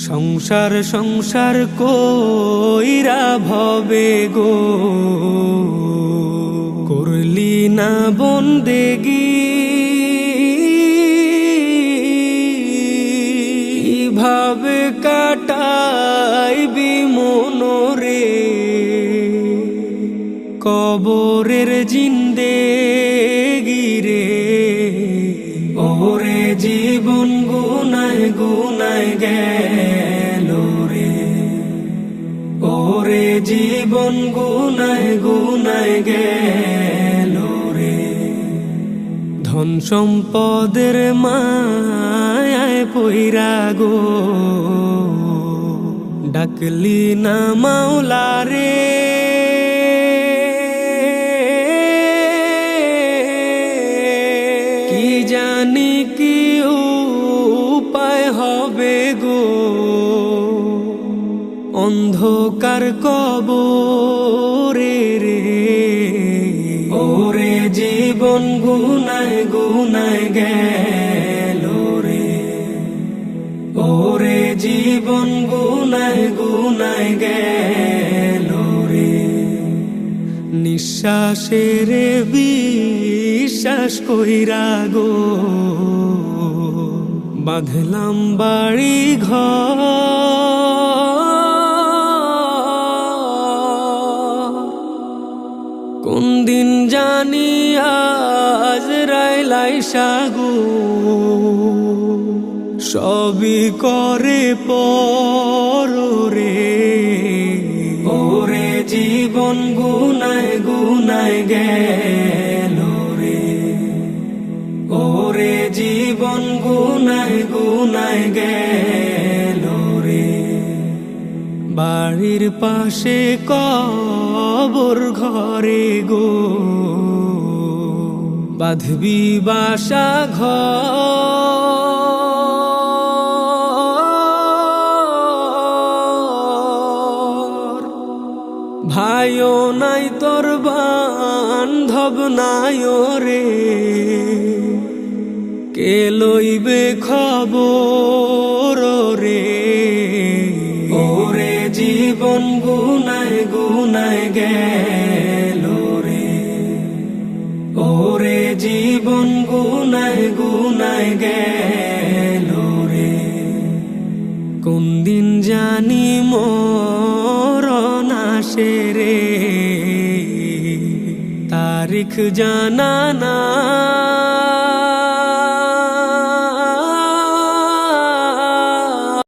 সংসার সংসার কইরা ভবে গো করলি না বন্দেগি কিভাবে কাটাইবি মনরে কবরের জিন্দেগি রে ওরে জীবন গুনায় গুনায় গেল রে ওরে জীবন গুনায় গুনায় গেল রে ধন সম্পদের মায়ায় পইরা গো ডাকলি না মাওলা রে কি জানি কি উপায় হবে গো অন্ধকার কবরে রে ওরে জীবন গুনায় গুনায় গেল রে ওরে জীবন গুনায় গুনায় গেল রে নিঃশ্বাসের বিশ্বাস কইরা গো বাঁধলাম বাড়ি ঘর কোন দিন জানি আজরাইল আইসা গো সবই করে পর রে ওরে জীবন গুনায় গুনায় গেল রে ওরে জীবন গুনায় গুনায় গেল রে বাড়ির পাশে কবর ঘরে গো বাঁধবি বাসা ঘর ভাইও নাই তোর বান্ধব নাই রে কে লইবে খবর রে ওরে জীবন গুনায় গুনায় গেল রে ওরে জীবন গুনায় গুনায় গেল রে কোন দিন জানি মরণ আসে রে তারিখ জানা না